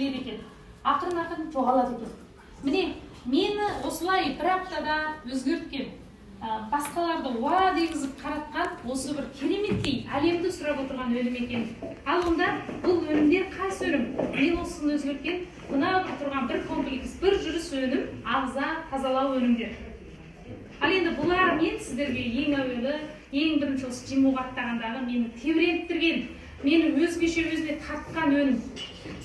келеді екен. Ақырын жоғалады екен. Міне, мені осылай бір аптада өзгерткен, басқаларды уа дегізіп қаратқан осы бір кереметтей әлемді сұрап отырған өнім екен. Ал онда бұл өнімдер қайсы өнім? Мен осыны өзгерткен, мына тұрған бір комплекс, бір жүріс өнім, ағза тазалау өнімдер. Ал енді бұлар мен сіздерге ең әуелі, ең бірінші осы жимуғаттағандағы мені тебіренттірген, мені өзгеше өзіне тартқан өнім.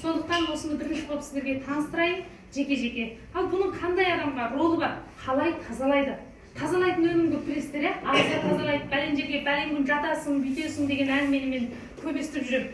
Сондықтан осыны бірінші болып сіздерге таныстырайын, жеке-жеке. Ал бұның қандай адамға ролы бар? Қалай тазалайды? Тазалайтын өнімді білесіздер, ағза тазалайды, бәлен жерге бәлен күн жатасың, бүйтесің деген әңгімені мен көп естіп жүремін.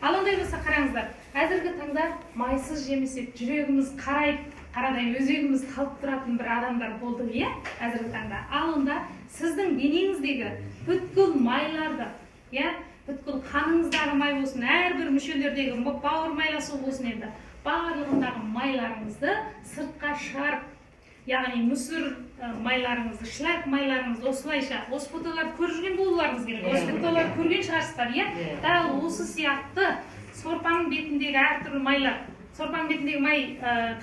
Ал ондай болса қараңыздар, әзіргі таңда майсыз жемесек, жүрегіміз қарадай өзегіміз қалып тұратын бір адамдар болды, иә, әзіргі таңда. Ал онда сіздің денеңіздегі бүткіл майларды, иә, бүткіл қаныңыздағы май болсын, әрбір мүшелердегі бауыр майласу болсын енді, барлығындағы майларыңызды сыртқа шығарып, яғни мүсір майларыңызды, шлак майларыңызды осылайша, осы фотоларды көріп жүрген болуларыңыз керек. Осы фотоларды көрген шығарсыздар, иә? Дәл осы сияқты сорпаның бетіндегі әртүрлі майлар. Сорпаның бетіндегі май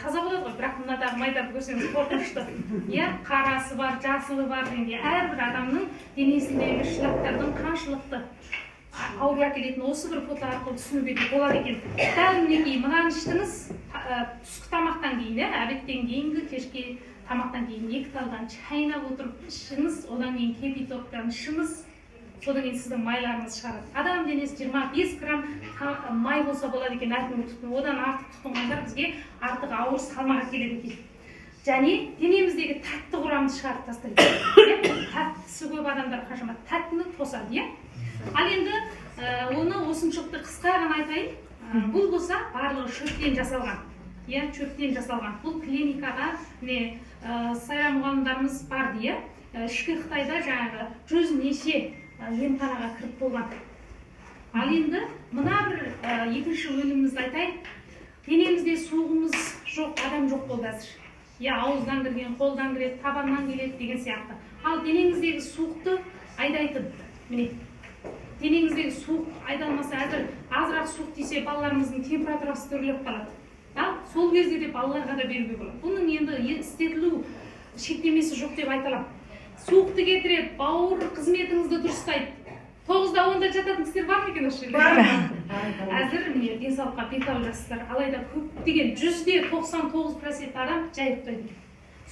таза болады ғой, бірақ мынадағы майларды көрсеңіз қорқынышты. Иә, қарасы бар, жасылы бар дегенде әрбір адамның денесіндегі шлактардың қаншалықты ауырып әкелетін осы бір фото арқылы түсінуге болады екен. Дәл мінекей мынаны іштіңіз, түскі тамақтан кейін, обедтен кейінгі кешке тамақтан кейін 2 талдан шайнап отырып ішіңіз, одан кейін кипятоктан ішіңіз, содан кейін сіздің майларыңыз шығарады. Адам денесі 25 грамм май болса болады екен әркімге тұтыну. Одан артық тұтынғандар бізге артық ауыр салмақ әкеледі екен. Және денеміздегі тәтті құрамды шығарып тастайды. Тәттісі көп адамдар қашама тәттіні тосады, иә? Ал енді оны осыншылықты қысқа ғана айтайын. Бұл болса барлығы шөптен жасалған. Иә, шөптен жасалған. Бұл клиникаға Сая мұғалімдарымыз бар дейі. Ішкі Қытайда жаңағы 100 неше емханаға кіріп болған. Ал енді мына бір екінші өнімімізді айтайын. Денемізде суығымыз жоқ, адам жоқ болды әзір. Иә, ауыздан кірген, қолдан кіреді, табаннан келеді деген сияқты. Ал денеңіздегі суықты айдайтын. Міне, денеңіздегі суық айдалмаса, әзір азырақ суық тисе, балаларымыздың температурасы төрлеп қалады. Сол кезде де балаларға да беруге болады. Бұның енді істетілу шектемесі жоқ деп айталам. Суықты кетіреді, бауыр қызметіңізді дұрыстайды. 9-да 10-да жататын кісілер бар ма екен осы жерде? Бар. Әзір міне денсаулыққа бетал жассыздар. Алайда көптеген 99% адам жай ұйықтайды.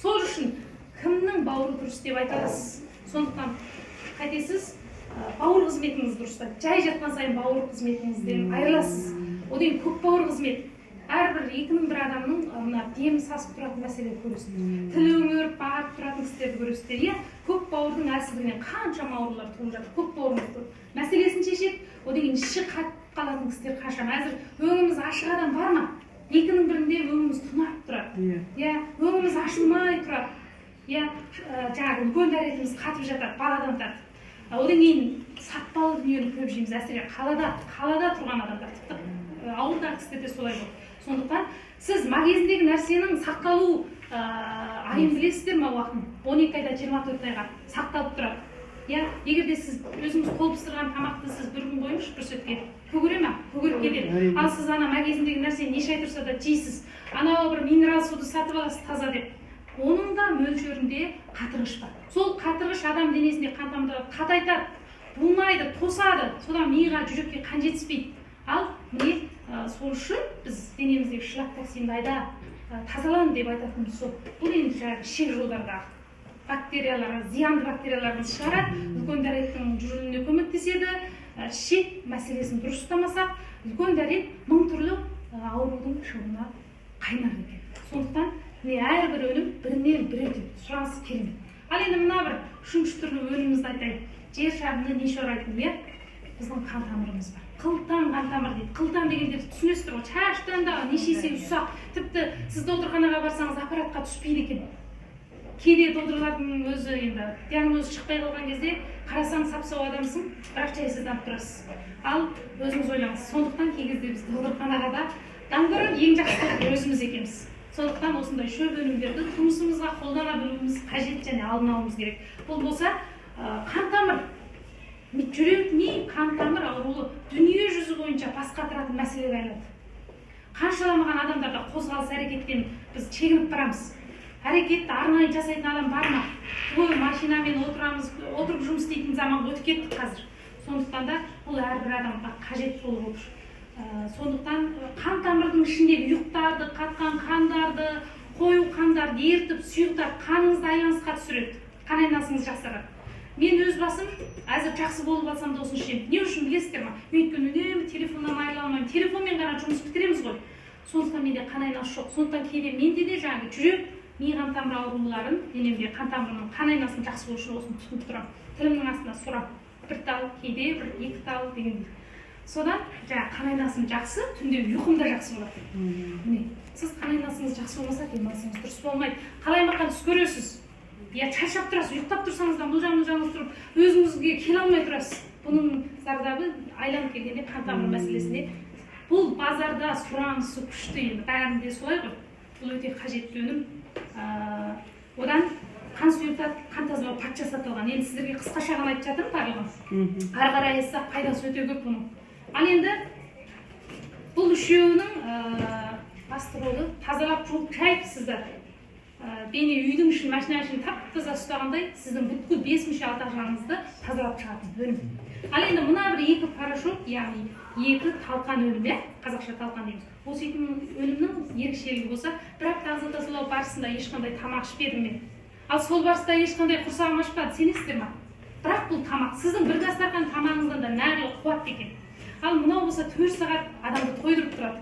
Сол үшін кімнің бауыры дұрыс деп айта аласыз? Сондықтан қайтесіз, бауыр қызметіңіз дұрыстайды. Жай жатқан сайын бауыр қызметіңізден айырыласыз. Одан көп бауыр қызмет. Әрбір 2-1 адамның демі сасып тұратын мәселе көресіздер. Тілі өңіріп, бағып тұратын кісілерді көресіздер. Иә, көп бауырдың әлсіздігінен қаншама аурулар туып жатыр. Көп бауырымыз мәселесін шешеді. Одан кейін іші қатып қалатын кісілер қаншама. Әзір өңіміз ашық адам бар ма? 2-1-де өңіміз тұнап тұрады. Иә, өңіміз ашылмай тұрады. Иә, жаңағы үлкен дәретіміз қатып жатады, баладан тартып. Одан кейін сатпалы дүниені көп жейміз. Әсіресе қалада тұрған адамдар тіпті ауылдағы кісілерде солай болды. Сондықтан сіз магезіндегі нәрсенің сақталу айын білесіздер ма уақытын? 12 айда 24 айға сақталып тұрады. Иә, егер де сіз өзіңіз қол пісірген тамақты сіз бір күн бойынша бір сөтке көгере ма? Көгеріп кетеді. Ал сіз ана магезіндегі нәрсені неше ай тұрса да жейсіз. Анау бір минерал суды сатып аласыз таза деп. Оның да мөлшерінде қатырғыш бар. Сол қатырғыш адам денесінде қан тамырларды қатайтады, булмайды, тосады. Содан миға, жүрекке қан жетіспейді. Ал міне сол үшін біз денеміздегі шлак токсинді айда тазалан деп айтатынымыз сол. Бұл енді жаңағы ішек жолдардағы бактериялар, зиянды бактерияларды шығарады, үлкен дәреттің жүрілуіне көмектеседі. Ішек мәселесін дұрыс ұстамасақ, үлкен дәрет 1000 түрлі аурудың шығуына қайнар екен. Сондықтан әрбір өнім бірінен бірі деп сұранысы керемет. Ал енді мына бір 3-ші түрлі өнімімізді айтайын. Жер шарында неше орайтын, иә? Біздің қан тамырымыз бар. Қылтан қан тамыр дейді. Қылтан дегендер түсінесіздер ғой, шаштан да неше есе ұсақ. Тіпті сіз докторханаға барсаңыз аппаратқа түспейді екен. Кейде докторлардың өзі енді диагнозы шықпай қалған кезде қарасаң сап-сау адамсың, бірақ жайсызданып тұрасыз. Ал өзіңіз ойлаңыз. Сондықтан кей кезде біз докторханаға да даңғырып ең жақсы доктор өзіміз екенбіз. Сондықтан осындай шөп өнімдерді тұрмысымызға қолдана білуіміз қажет және алдын алуымыз керек. Бұл болса қан тамыр, жүрек, ми, қан тамыр ауруы дүние жүзі бойынша бас қатыратын мәселеге айналады. қаншаламаған адамдарда қозғалыс әрекеттен біз чегініп барамыз. Әрекетті арнайы жасайтын адам бар ма? Той машинамен отырып жұмыс істейтін заман өтіп кетті қазір. Сондықтан да бұл әрбір адамға қажет болып отыр. Сондықтан қан тамырдың ішіндегі ұйықтарды, қатқан қандарды, қою қандарды ертіп, сұйықтап қаныңызды айланысқа түсіреді. Қан айналысыңыз жақсарады. Мен өз басым әзір жақсы болып алсам да осыны ішемін. Не үшін білесіздер ма? Мен өйткені үнемі телефоннан айырыла алмаймын. Телефонмен ғана жұмыс бітіреміз ғой. Сондықтан менде қан айналысы жоқ. Сондықтан кейде менде де жаңағы жүрек, ми қан тамыры ауруларын, денемде қан тамырының қан айналысын жақсы болу үшін осыны тұтынып тұрамын. Тілімнің астына сұрап, бір тал, кейде бір екі тал дегендей. Содан жаңағы қан айналысым жақсы, түнде ұйқым да жақсы болады. Міне, сіз қан айналысыңыз жақсы болмаса, демалысыңыз дұрыс болмайды. Қалай маған түс көресіз? Я шаршап тұрасыз, ұйықтап тұрсаңыз да мұлжаңыз тұрып, өзіңізге келе алмай тұрасыз. Бұның зардабы айланып келгенде қан тамыр мәселесіне. Бұл базарда сұранысы күшті, енді бәрінде солай ғой. Бұл өте қажетті өнім. Одан қан сұйылтады, қан тазалау патша сатылған. Енді сіздерге қысқаша ғана айтып жатырмын барлығын. Ары қарай айтсақ пайдасы өте көп бұның. Ал енді бұл үшеуінің басты рөлі тазалап жуып шайыпсыздар. Бені үйдің ішін, машина ішін тап-таза ұстағандай сіздің бүткіл 5-6 жағыңызды тазалап шығатын өнім. Ал енді мына бір екі порошок, яғни екі талқан өнім, қазақша талқан дейміз. Осы екі өнімнің ерекшелігі болса, бір апта ағза тазалау барысында ешқандай тамақ ішпедім мен. Ал сол барыста ешқандай құрсағым ашпады, сенесіздер ма? Бірақ бұл тамақ, сіздің бір дастархан тамағыңыздан да нағыз қуат екен. Ал мынау болса 4 сағат адамды тойдырып тұрады.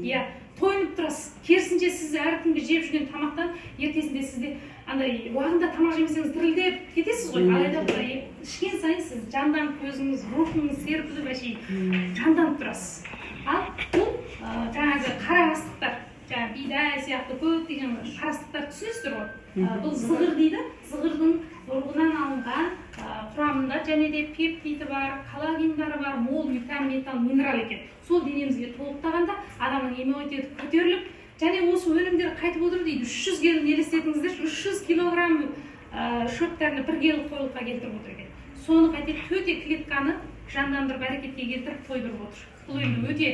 Иә, тойынып тұрасыз. Керісінше сіз әркімге жеп жүрген тамақтан ертесінде сізде андай уақытында тамақ жемесеңіз дірілдеп кетесіз ғой. Алайда былай ішкен сайын сіз жанданып, көзіңіз, рухыңыз серпіліп әшейін жанданып тұрасыз. Ал бұл жаңағы қара астықтар, жаңағы бидай сияқты көптеген қара астықтар түсінесіздер ғой. Бұл зығыр дейді. Зығырдың ұрығынан алынған құрамында және де пептиді бар, коллагендары бар, мол витамин, металл, минерал екен. Сол денемізге толықтағанда адамның иммунитеті көтеріліп, және осы өнімдер қайтып отыр дейді. 300 келі елестетіңіздер, 300 килограмм шөп дәріні 1 келі қойлыққа келтіріп отыр екен. Соны қайтып төте клетканы жандандырып әрекетке келтіріп тойдырып отыр. Бұл енді өте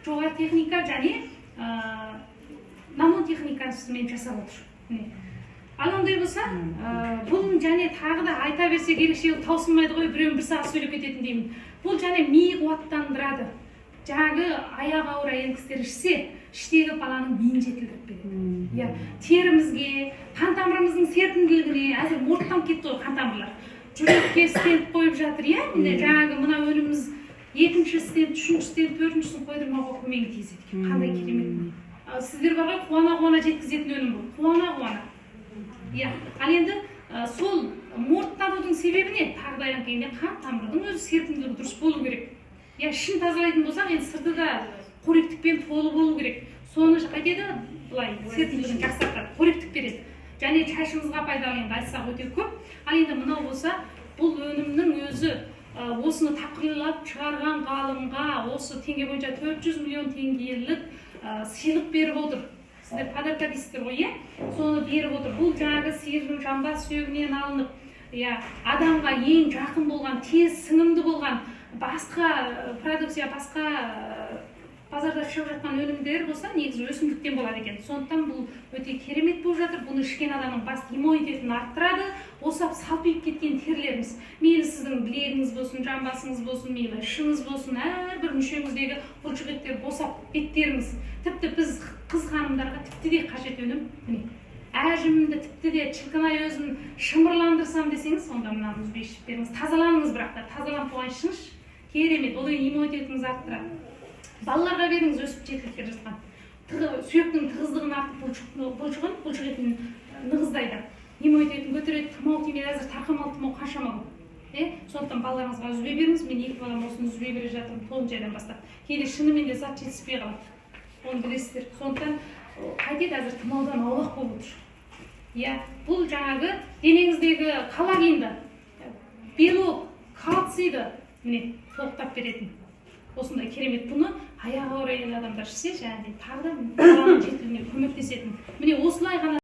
жоғары техника және нанотехникасымен жасап отыр. Ал ондай болса, бұл және тағы да айта берсек ерекшелігі таусылмайды ғой, біреуін 1 сағат сөйлеп кететін деймін. Бұл және ми қуаттандырады. Жаңағы аяқ ауыр әйел кісілер ішсе, іштегі баланың миын жетілдіріп береді. Терімізге, қан тамырымыздың серпімділігіне, әзір морттан кетті ғой қан тамырлар. Жүрекке стенд қойып жатыр, жаңағы мына өніміміз 2-ші стенд, 3-ші стенд, 4-шісін қойдырмауға көмегін тигізеді. Қандай керемет. Сіздер бар ғой, қуана-қуана жеткізетін өнім бұл. Қуана-қуана. Ал енді сол морттанудың себебі не? Тағдайдан келгенде қан тамырдың өзі серпімділігі дұрыс болу керек. Ішін тазалайтын болсақ, енді сырты да қоректікпен толы болу керек. Соны қайтеді, былай серпімділігін жақсартады, қоректік береді. Және шашыңызға пайдалы, енді айтсақ өте көп. Ал енді мынау болса, бұл өнімнің өзі осыны тақырлап шығарған ғалымға осы теңге бойынша 400 миллион теңгелік сыйлық беріп отыр. Сіздер подарка дейсіздер ғой, соны беріп отыр. Бұл жаңағы сиырдың жамбас сүйегінен алынып, адамға ең жақын болған, тез сіңімді болған, басқа продукция, басқа базарда шығып жатқан өнімдер болса, негізі өсімдіктен болады екен. Сондықтан бұл өте керемет болып жатыр. Бұны ішкен адамның бас иммунитетін арттырады. Осап салпиып кеткен терлеріміз, мейлі сіздің білегіңіз болсын, жамбасыңыз болсын, мейлі ішіңіз болсын, әрбір мүшеңіздегі бұлшықеттер босап, беттеріңіз, тіпті біз қыз ханымдарға тіпті де қажет өнім. Әжімді тіпті де шіркін-ай өзін шымырландырсам десеңіз, онда мынаны үзбей ішіп беріңіз. Тазаланыңыз, бірақ та тазаланып болған ішіңіз керемет, ол иммунитетіңізді арттырады. Балаларға беріңіз, өсіп жетіліп келе жатқан. Сүйектің тығыздығын артып бұлшық етін нығыздайды. Иммунитетін көтереді, тұмау тимейді, әзір тақымалы тұмау қаншама көп. Сондықтан балаларыңызға үзбей беріңіз. Мен 2 балам осыны үзбей бере жатырмын 9 айдан бастап. Кейде шынымен де зат жетіспей қалады. Оны білесіздер. Сондықтан қайтеді, әзір тұмаудан аулақ болып отыр. Бұл жаңағы денеңіздегі коллагенді, белок, кальцийді міне толықтап беретін. Осындай керемет. Бұны аяғы ауыр әйел адамдар ішсе, және тағы да баланың жетілуіне көмектесетін. Міне осылай ғана